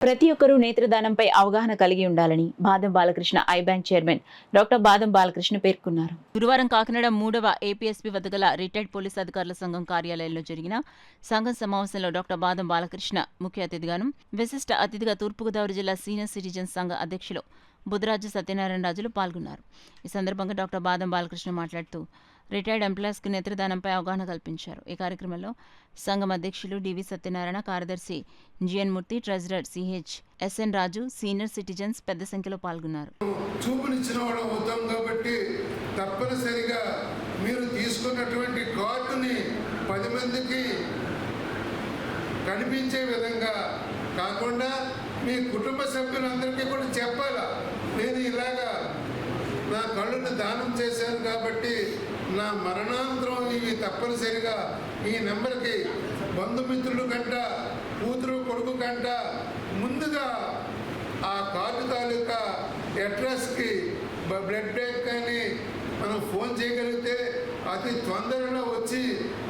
ప్రతి ఒక్కరూ నేత్రదానంపై అవగాహన కలిగి ఉండాలని బాదం Balakrishna I bank chairman doctor బాదం బాలకృష్ణ పేర్కొన్నారు. గురువారం కాకినాడ 3వ ఏపీఎస్పీ వద్ద గల రిటైర్డ్ పోలీస్ అధికారుల సంఘం కార్యాలయంలో జరిగిన సంఘం సమావేశంలో డాక్టర్ బాదం బాలకృష్ణ ముఖ్య అతిథిగాను, విశిష్ట అతిథిగా తూర్పుగోదావరి జిల్లా సీనియర్ సిటిజన్స్ సంఘ అధ్యక్షులు బుద్ధరాజు సత్యనారాయణ రాజులు పాల్గొన్నారు. ఈ సందర్భంగా డాక్టర్ బాదం బాలకృష్ణ మాట్లాడుతూ రిటైర్డ్ ఎంప్లాయీస్కు నేత్రదానంపై అవగాహన కల్పించారు. ఈ కార్యక్రమంలో సంఘం అధ్యక్షులు డివి సత్యనారాయణ, కార్యదర్శి జిఎన్ మూర్తి, ట్రెజరర్ సిహెచ్ ఎస్ఎన్ రాజు, సీనియర్ సిటిజన్స్ పెద్ద సంఖ్యలో పాల్గొన్నారు. చూపునిచ్చిన వాళ్ళ అవుతాం కాబట్టి తప్పనిసరిగా మీరు తీసుకున్నటువంటి కార్డుని 10 మందికి కనిపించే విధంగా కాకుండా మీ కుటుంబ సభ్యులందరికీ కూడా చెప్పాలా, నేను ఇలాగా నా కళ్ళుని దానం చేశాను కాబట్టి నా మరణాంతరం ఇవి తప్పనిసరిగా ఈ నెంబర్కి బంధుమిత్రులు కంట, కూతురు కొడుకు కంట ముందుగా ఆ కార్డు తాలూకా అడ్రస్కి బ్లడ్ బ్యాంక్ కానీ మనం ఫోన్ చేయగలిగితే అతి తొందరలో వచ్చి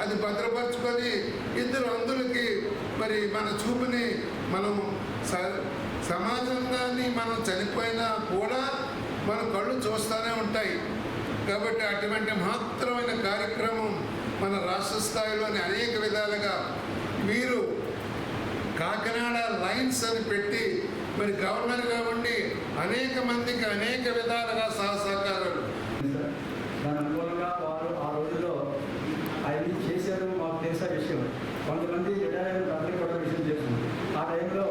అది భద్రపరచుకొని ఇద్దరు అందులకి మరి మన చూపుని మనం సమాజంగాన్ని మనం చనిపోయినా కూడా మన కళ్ళు చూస్తూనే ఉంటాయి. కాబట్టి అటువంటి మహత్తరమైన కార్యక్రమం మన రాష్ట్ర స్థాయిలోని అనేక విధాలుగా వీరు కాకినాడ లైన్స్ అని పెట్టి మరి గవర్నర్గా ఉండి అనేక మందికి అనేక విధాలుగా సహకారాలు దాని అనుకూలంగా వారు ఆ రోజుల్లో అవి చేశారు. మాకు తెలిసే విషయం, కొంతమంది రిటైర్ అందరికీ కూడా విషయం చేస్తుంది. ఆ టైంలో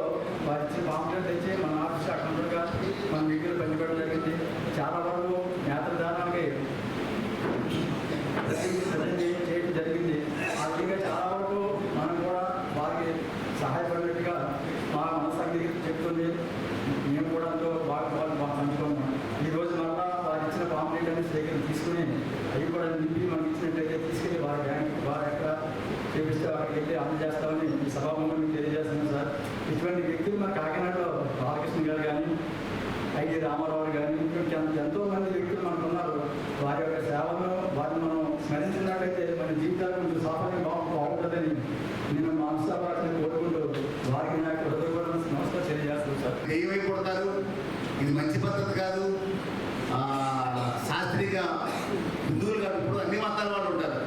వారి ఇచ్చిన పాంప్లెట్ తెచ్చి మన ఆఫీస్ అకౌంట్గా మన దగ్గర పనిపెట్టడం జరిగింది. చాలా వరకు నేత్రదానానికి చేయడం జరిగింది. ఆ విధంగా చాలా వరకు మనం కూడా వారికి సహాయపడినట్టుగా మా మనసానికి చెప్తుంది. మేము కూడా అందులో బాగా పంచుకున్నాం. ఈరోజు మళ్ళా వారు ఇచ్చిన పాంప్లెట్ అనేది దగ్గర తీసుకుని అవి కూడా నింపి మనకి ఇచ్చినట్టయితే తీసుకెళ్ళి వారి బ్యాంక్ వారు ఎక్కడ చేపిస్తే వారికి వెళ్ళి అందజేస్తామని ఈ సభాముఖంగా తెలియజేస్తున్నాం సార్. ఇటువంటి వ్యక్తులు మన కాకినాడలో బాలకృష్ణ గారు కానీ, ఐడి రామారావు కానీ, ఎంతోమంది వ్యక్తులు మనకు ఉన్నారు. వారి యొక్క సేవలను వారిని మనం స్మరించినట్లయితే మన జీవితాలు కొంచెం సాఫల్యం బాగుంటుందని నేను మనసాన్ని కోరుకుంటూ వారికి నాకు హృదయపూర్వక నమస్కారం తెలియజేస్తాను సార్. ఏమైపోతారు, ఇది మంచి పద్ధతి కాదు. శాస్త్రీయంగా హిందువులు కాదు, ఇప్పుడు అన్ని మతాల వాళ్ళు ఉంటారు.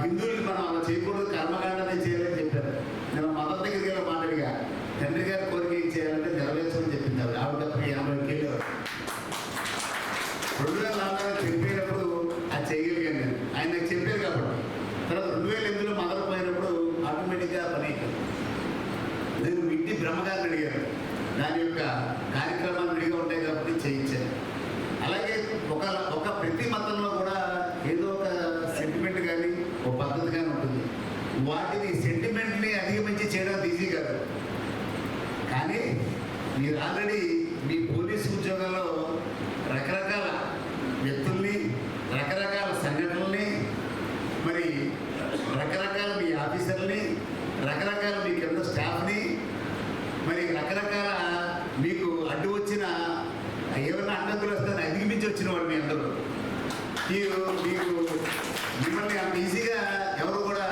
హిందువులకి మనం అలా చేయకూడదు, కర్మకాండనే చేయాలని చెప్పారు. నేను మతం దగ్గరికి వెళ్ళి మాట్లాడిగా తండ్రి గారి కోరిక ఏం చేయాలంటే నెరవేర్చమని చెప్పింది. ఆవిడ 80 కేళ్ళు 2004 చెప్పేటప్పుడు అది చేయగలిగాను నేను. ఆయన నాకు చెప్పారు కాబట్టి. తర్వాత 2008లో మదర్ పోయినప్పుడు ఆటోమేటిక్గా పని నేను ఇంటి బ్రహ్మగారిని అడిగాను. దాని యొక్క కార్యక్రమాలు విడిగా ఉంటాయి కాబట్టి చేయించాను. అలాగే ఒక ప్రతి మతంలో కూడా ఏదో ఒక సెంటిమెంట్ కానీ ఒక పద్ధతి కానీ ఉంటుంది. వాటిని సెంటిమెంట్ని అధిగమించి చేయడం ఈజీ కాదు. కానీ మీరు ఆల్రెడీ మీ పోలీసు ఉద్యోగంలో రకరకాల వ్యక్తుల్ని, రకరకాల సంఘటనల్ని, మరి రకరకాల మీ ఆఫీసర్ని, రకరకాల మీ కింద స్టాఫ్ని, మరి రకరకాల మీకు అడ్డు వచ్చిన ఏమైనా అడ్డంకులు వస్తాయని అధిగమించి వచ్చిన వాడు మీ అందరూ. మీకు మిమ్మల్ని అంత ఈజీగా ఎవరు కూడా